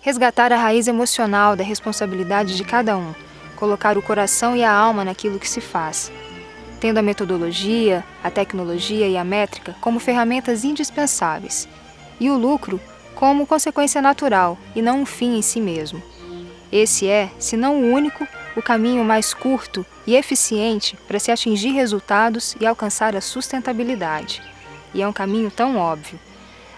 Resgatar a raiz emocional da responsabilidade de cada um, colocar o coração e a alma naquilo que se faz, tendo a metodologia, a tecnologia e a métrica como ferramentas indispensáveis, e o lucro como consequência natural e não um fim em si mesmo. Esse é, se não o único, o caminho mais curto e eficiente para se atingir resultados e alcançar a sustentabilidade. E é um caminho tão óbvio.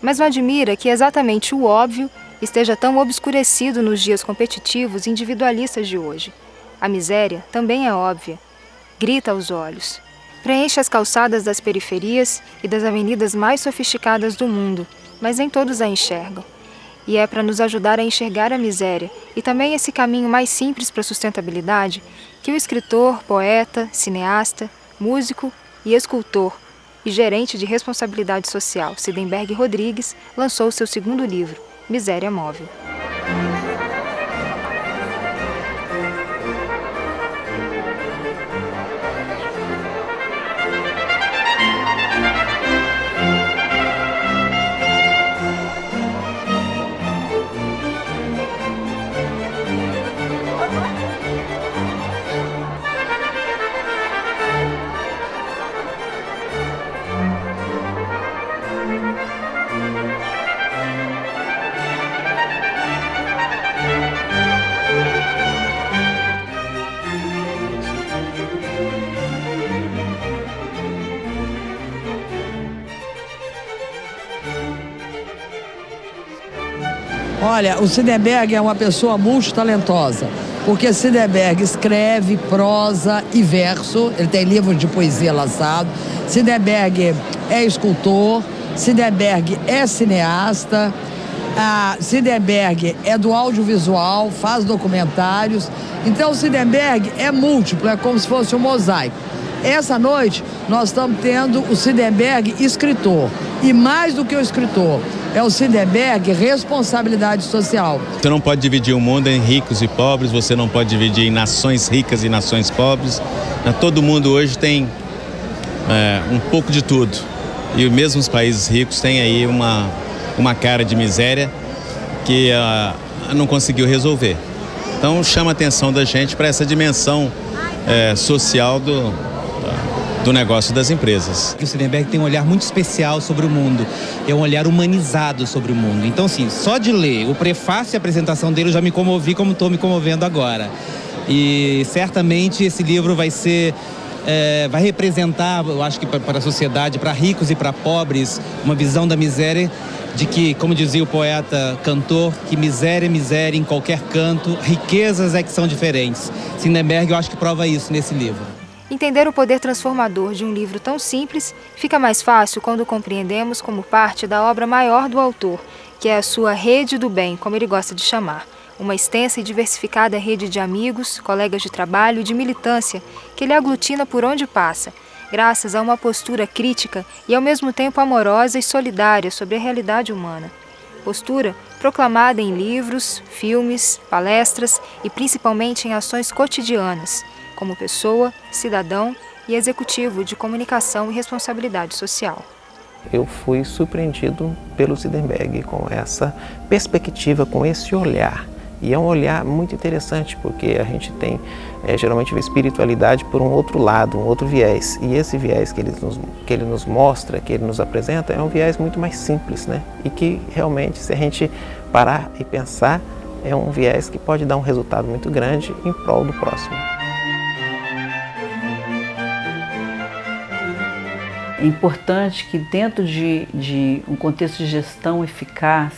Mas não admira que exatamente o óbvio esteja tão obscurecido nos dias competitivos e individualistas de hoje. A miséria também é óbvia. Grita aos olhos. Preenche as calçadas das periferias e das avenidas mais sofisticadas do mundo, mas nem todos a enxergam. E é para nos ajudar a enxergar a miséria e também esse caminho mais simples para a sustentabilidade que o escritor, poeta, cineasta, músico e escultor e gerente de responsabilidade social, Sidenberg Rodrigues, lançou seu segundo livro, Miséria Móvel. Olha, o Sidenberg é uma pessoa multitalentosa, porque Sidenberg escreve prosa e verso, ele tem livros de poesia lançado, Sidenberg é escultor, Sidenberg é cineasta, Sidenberg é do audiovisual, faz documentários, então o Sidenberg é múltiplo, é como se fosse um mosaico. Essa noite nós estamos tendo o Sidenberg escritor, e mais do que o escritor, é o Sidenberg responsabilidade social. Você não pode dividir o mundo em ricos e pobres, você não pode dividir em nações ricas e nações pobres. Todo mundo hoje tem um pouco de tudo. E mesmo os países ricos têm aí uma cara de miséria que não conseguiu resolver. Então chama a atenção da gente para essa dimensão social do negócio das empresas. O Sidenberg tem um olhar muito especial sobre o mundo, é um olhar humanizado sobre o mundo. Então, assim, só de ler o prefácio e a apresentação dele eu já me comovi como estou me comovendo agora. E certamente esse livro vai representar, eu acho que para a sociedade, para ricos e para pobres, uma visão da miséria, de que, como dizia o poeta cantor, que miséria é miséria em qualquer canto, riquezas é que são diferentes. Sidenberg, eu acho que prova isso nesse livro. Entender o poder transformador de um livro tão simples fica mais fácil quando o compreendemos como parte da obra maior do autor, que é a sua rede do bem, como ele gosta de chamar. Uma extensa e diversificada rede de amigos, colegas de trabalho e de militância que ele aglutina por onde passa, graças a uma postura crítica e ao mesmo tempo amorosa e solidária sobre a realidade humana. Postura proclamada em livros, filmes, palestras e principalmente em ações cotidianas, como pessoa, cidadão e executivo de comunicação e responsabilidade social. Eu fui surpreendido pelo Sidenberg com essa perspectiva, com esse olhar. E é um olhar muito interessante, porque a gente tem geralmente a espiritualidade por um outro lado, um outro viés. E esse viés que ele nos mostra, que ele nos apresenta, é um viés muito mais simples, né? E que realmente, se a gente parar e pensar, é um viés que pode dar um resultado muito grande em prol do próximo. É importante que dentro de um contexto de gestão eficaz,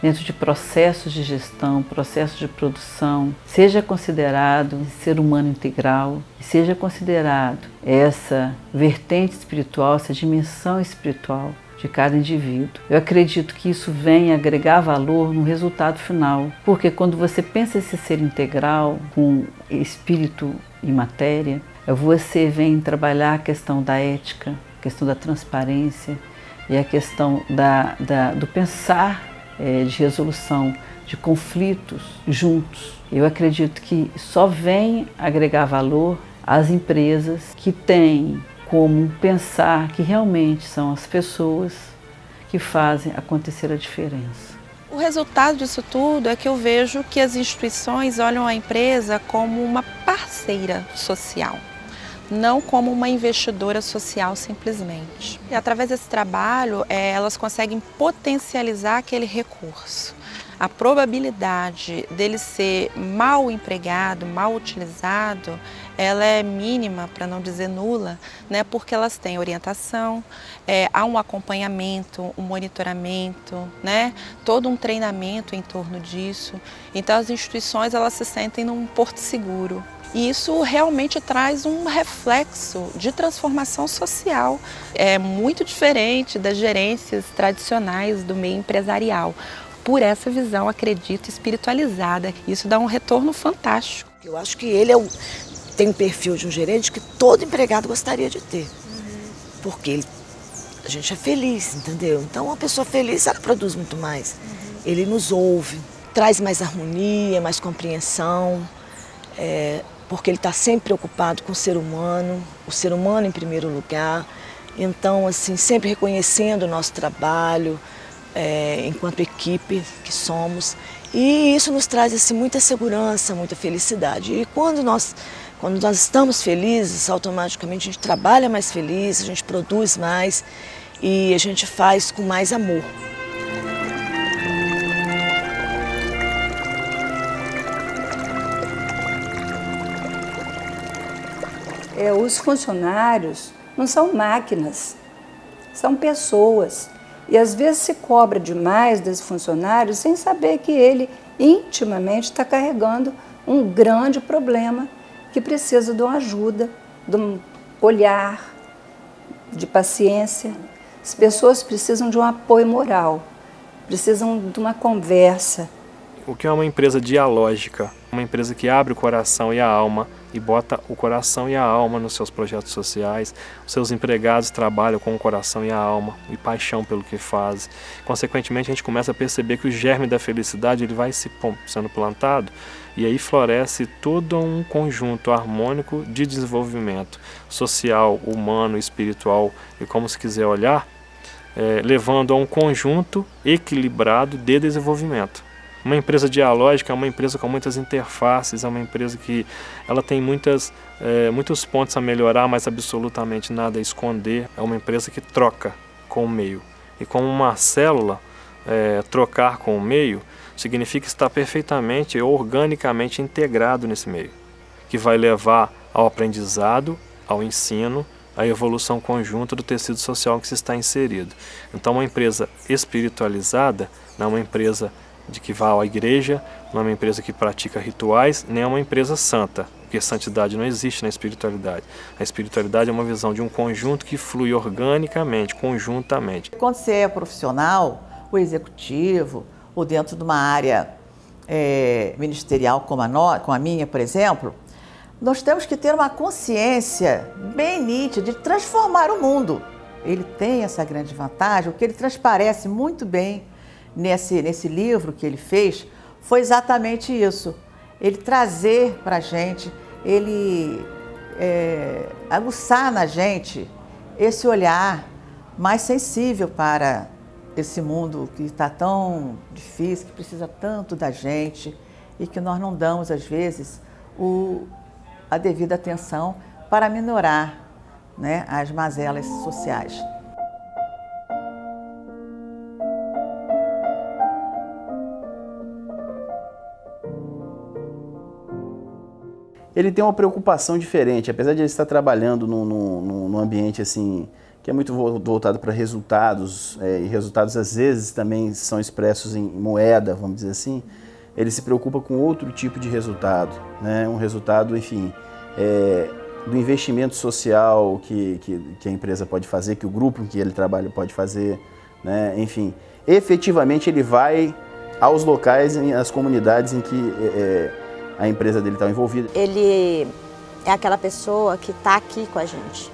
dentro de processos de gestão, processos de produção, seja considerado ser humano integral, seja considerado essa vertente espiritual, essa dimensão espiritual de cada indivíduo. Eu acredito que isso vem agregar valor no resultado final, porque quando você pensa esse ser integral, com espírito e matéria, você vem trabalhar a questão da ética, a questão da transparência e a questão do pensar de resolução de conflitos juntos. Eu acredito que só vem agregar valor às empresas que têm como pensar que realmente são as pessoas que fazem acontecer a diferença. O resultado disso tudo é que eu vejo que as instituições olham a empresa como uma parceira social, não como uma investidora social simplesmente. E através desse trabalho, elas conseguem potencializar aquele recurso. A probabilidade dele ser mal empregado, mal utilizado, ela é mínima, para não dizer nula, né? Porque elas têm orientação, há um acompanhamento, um monitoramento, né? Todo um treinamento em torno disso. Então as instituições elas se sentem num porto seguro. E isso realmente traz um reflexo de transformação social. É muito diferente das gerências tradicionais do meio empresarial. Por essa visão, acredito, espiritualizada. Isso dá um retorno fantástico. Eu acho que ele tem um perfil de um gerente que todo empregado gostaria de ter. Porque a gente é feliz, entendeu? Então, uma pessoa feliz, ela produz muito mais. Ele nos ouve, traz mais harmonia, mais compreensão, porque ele está sempre preocupado com o ser humano em primeiro lugar. Então, assim, sempre reconhecendo o nosso trabalho, enquanto equipe que somos, e isso nos traz assim, muita segurança, muita felicidade. E quando nós estamos felizes, automaticamente a gente trabalha mais feliz, a gente produz mais e a gente faz com mais amor. Os funcionários não são máquinas, são pessoas. E às vezes se cobra demais desse funcionário sem saber que ele intimamente está carregando um grande problema que precisa de uma ajuda, de um olhar, de paciência. As pessoas precisam de um apoio moral, precisam de uma conversa. O que é uma empresa dialógica? Uma empresa que abre o coração e a alma e bota o coração e a alma nos seus projetos sociais. Os seus empregados trabalham com o coração e a alma e paixão pelo que fazem. Consequentemente, a gente começa a perceber que o germe da felicidade ele vai sendo plantado e aí floresce todo um conjunto harmônico de desenvolvimento social, humano, espiritual e como se quiser olhar, levando a um conjunto equilibrado de desenvolvimento. Uma empresa dialógica é uma empresa com muitas interfaces, é uma empresa que ela tem muitos pontos a melhorar, mas absolutamente nada a esconder. É uma empresa que troca com o meio. E como uma célula, trocar com o meio significa estar perfeitamente ou organicamente integrado nesse meio, que vai levar ao aprendizado, ao ensino, à evolução conjunta do tecido social que se está inserido. Então uma empresa espiritualizada não é uma empresa de que vá à igreja, não é uma empresa que pratica rituais, nem é uma empresa santa, porque santidade não existe na espiritualidade. A espiritualidade é uma visão de um conjunto que flui organicamente, conjuntamente. Quando você é profissional, o executivo, ou dentro de uma área ministerial como a minha, por exemplo, nós temos que ter uma consciência bem nítida de transformar o mundo. Ele tem essa grande vantagem, o que ele transparece muito bem nesse livro que ele fez, foi exatamente isso. Ele trazer para a gente, ele aguçar na gente esse olhar mais sensível para esse mundo que está tão difícil, que precisa tanto da gente e que nós não damos, às vezes, a devida atenção para minorar, né, as mazelas sociais. Ele tem uma preocupação diferente, apesar de ele estar trabalhando num ambiente assim, que é muito voltado para resultados, e resultados às vezes também são expressos em moeda, vamos dizer assim, ele se preocupa com outro tipo de resultado, né? Um resultado, enfim, do investimento social que a empresa pode fazer, que o grupo em que ele trabalha pode fazer, né? Enfim, efetivamente ele vai aos locais, às comunidades em que a empresa dele está envolvida. Ele é aquela pessoa que está aqui com a gente.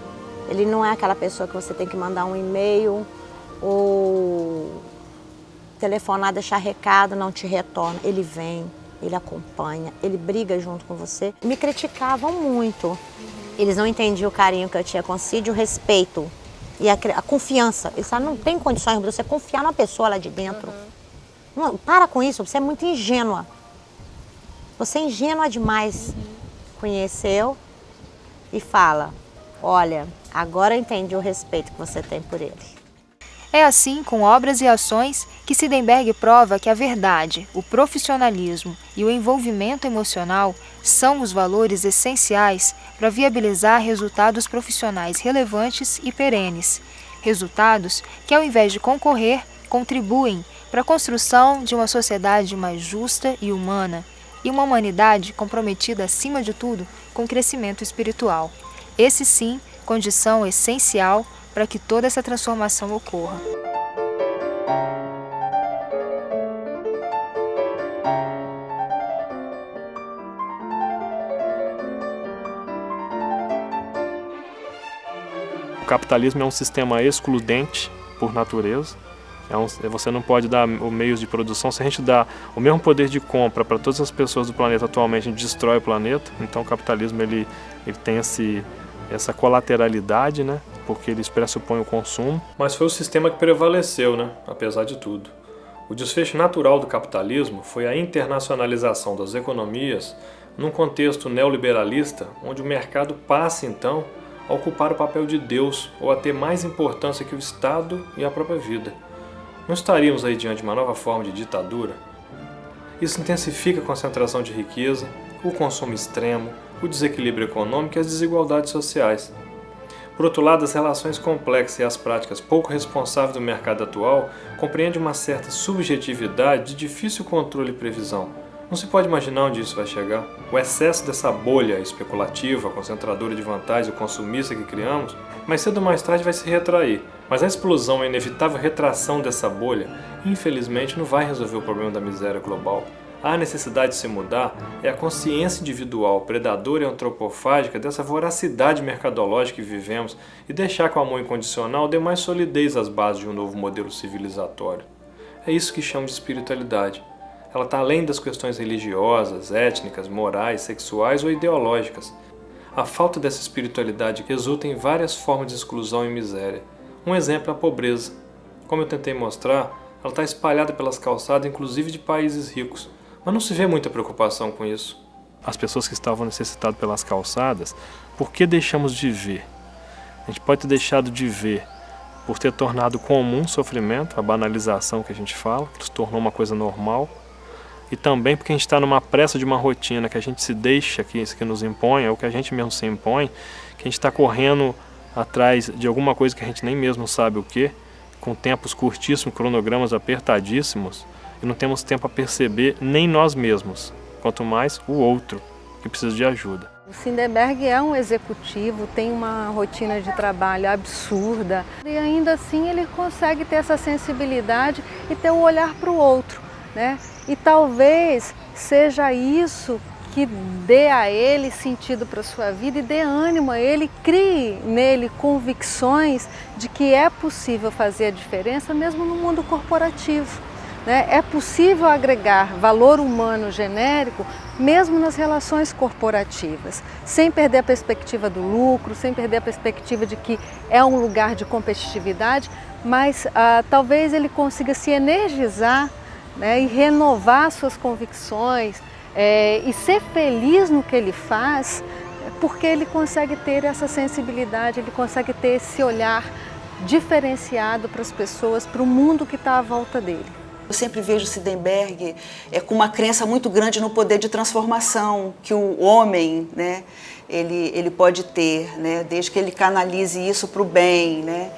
Ele não é aquela pessoa que você tem que mandar um e-mail ou telefonar, deixar recado, não te retorna. Ele vem, ele acompanha, ele briga junto com você. Me criticavam muito. Eles não entendiam o carinho que eu tinha com o Cid, o respeito e a confiança. Eles não tem condições de você confiar na pessoa lá de dentro. Não, para com isso, você é muito ingênua. Você é ingênua demais. Conheceu e fala, olha, agora eu entendi o respeito que você tem por ele. É assim, com obras e ações, que Siedenberg prova que a verdade, o profissionalismo e o envolvimento emocional são os valores essenciais para viabilizar resultados profissionais relevantes e perenes. Resultados que, ao invés de concorrer, contribuem para a construção de uma sociedade mais justa e humana, e uma humanidade comprometida, acima de tudo, com o crescimento espiritual. Esse sim, condição essencial para que toda essa transformação ocorra. O capitalismo é um sistema excludente por natureza. Você não pode dar meios de produção. Se a gente dá o mesmo poder de compra para todas as pessoas do planeta atualmente, a gente destrói o planeta. Então o capitalismo ele tem essa colateralidade, né? Porque ele pressupõe o consumo. Mas foi o sistema que prevaleceu, né? Apesar de tudo. O desfecho natural do capitalismo foi a internacionalização das economias num contexto neoliberalista, onde o mercado passa então a ocupar o papel de Deus ou a ter mais importância que o Estado e a própria vida. Não estaríamos aí diante de uma nova forma de ditadura? Isso intensifica a concentração de riqueza, o consumo extremo, o desequilíbrio econômico e as desigualdades sociais. Por outro lado, as relações complexas e as práticas pouco responsáveis do mercado atual compreendem uma certa subjetividade de difícil controle e previsão. Não se pode imaginar onde isso vai chegar. O excesso dessa bolha especulativa, concentradora de vantagens e consumista que criamos, mais cedo ou mais tarde vai se retrair. Mas a explosão e a inevitável retração dessa bolha, infelizmente, não vai resolver o problema da miséria global. A necessidade de se mudar é a consciência individual, predadora e antropofágica dessa voracidade mercadológica que vivemos e deixar que o amor incondicional dê mais solidez às bases de um novo modelo civilizatório. É isso que chamo de espiritualidade. Ela está além das questões religiosas, étnicas, morais, sexuais ou ideológicas. A falta dessa espiritualidade resulta em várias formas de exclusão e miséria. Um exemplo é a pobreza. Como eu tentei mostrar, ela está espalhada pelas calçadas, inclusive de países ricos. Mas não se vê muita preocupação com isso. As pessoas que estavam necessitadas pelas calçadas, por que deixamos de ver? A gente pode ter deixado de ver por ter tornado comum o sofrimento, a banalização que a gente fala, que se tornou uma coisa normal. E também porque a gente está numa pressa de uma rotina que a gente se deixa, que nos impõe, ou que a gente mesmo se impõe, que a gente está correndo atrás de alguma coisa que a gente nem mesmo sabe o que, com tempos curtíssimos, cronogramas apertadíssimos, e não temos tempo a perceber nem nós mesmos, quanto mais o outro, que precisa de ajuda. O Siedenberg é um executivo, tem uma rotina de trabalho absurda, e ainda assim ele consegue ter essa sensibilidade e ter o olhar para o outro, né? E talvez seja isso que dê a ele sentido para a sua vida e dê ânimo a ele, crie nele convicções de que é possível fazer a diferença mesmo no mundo corporativo, né? É possível agregar valor humano genérico mesmo nas relações corporativas, sem perder a perspectiva do lucro, sem perder a perspectiva de que é um lugar de competitividade, mas talvez ele consiga se energizar, né, e renovar suas convicções e ser feliz no que ele faz, porque ele consegue ter essa sensibilidade, ele consegue ter esse olhar diferenciado para as pessoas, para o mundo que está à volta dele. Eu sempre vejo Siedenberg com uma crença muito grande no poder de transformação que o homem, né, ele pode ter, né, desde que ele canalize isso para o bem, né.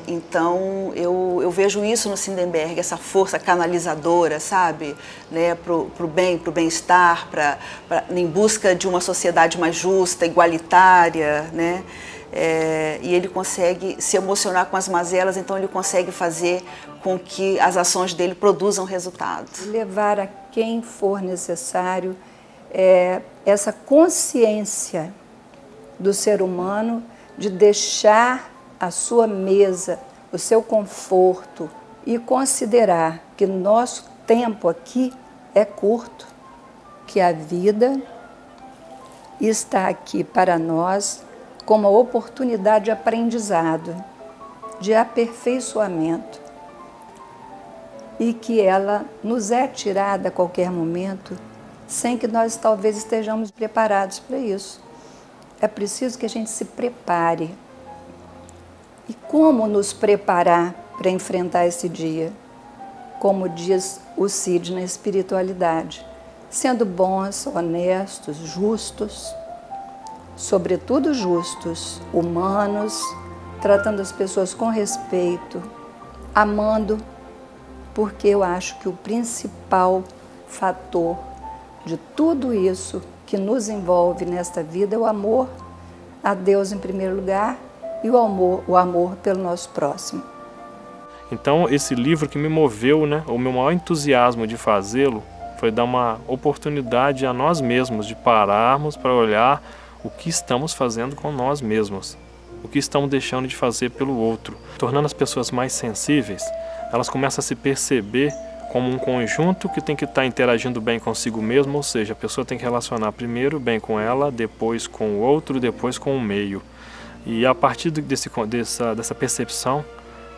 Então eu vejo isso no Siedenberg, essa força canalizadora, sabe, né, pro bem, pro bem-estar, em busca de uma sociedade mais justa, igualitária, né, e ele consegue se emocionar com as mazelas, então ele consegue fazer com que as ações dele produzam resultados. Levar a quem for necessário essa consciência do ser humano de deixar a sua mesa, o seu conforto e considerar que nosso tempo aqui é curto, que a vida está aqui para nós como uma oportunidade de aprendizado, de aperfeiçoamento, e que ela nos é tirada a qualquer momento sem que nós talvez estejamos preparados para isso. É preciso que a gente se prepare. E como nos preparar para enfrentar esse dia? Como diz o Cid na espiritualidade, sendo bons, honestos, justos, sobretudo justos, humanos, tratando as pessoas com respeito, amando, porque eu acho que o principal fator de tudo isso que nos envolve nesta vida é o amor a Deus em primeiro lugar e o amor pelo nosso próximo. Então, esse livro que me moveu, né, o meu maior entusiasmo de fazê-lo foi dar uma oportunidade a nós mesmos de pararmos para olhar o que estamos fazendo com nós mesmos, o que estamos deixando de fazer pelo outro. Tornando as pessoas mais sensíveis, elas começam a se perceber como um conjunto que tem que estar interagindo bem consigo mesmo, ou seja, a pessoa tem que relacionar primeiro bem com ela, depois com o outro, depois com o meio. E a partir dessa percepção,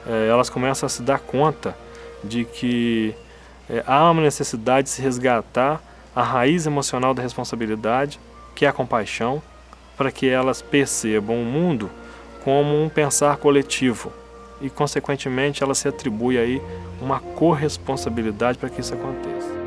elas começam a se dar conta de que há uma necessidade de se resgatar a raiz emocional da responsabilidade, que é a compaixão, para que elas percebam o mundo como um pensar coletivo e, consequentemente, ela se atribui aí uma corresponsabilidade para que isso aconteça.